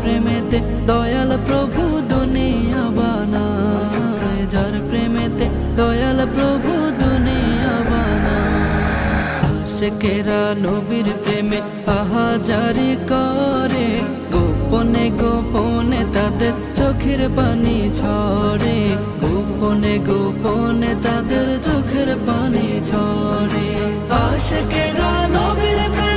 প্রেমেতে দয়াল প্রভু দুনিয়া বানায়, যার প্রেমেতে দয়াল প্রভু দুনিয়া বানায়। আশিকেরা নবীর প্রেমে আহাজারি করে, গোপনে গোপনে তাদের চোখের পানি ঝরে, গোপনে গোপনে তাদের চোখের পানি ঝরে। আশিকেরা নবীর প্রেমে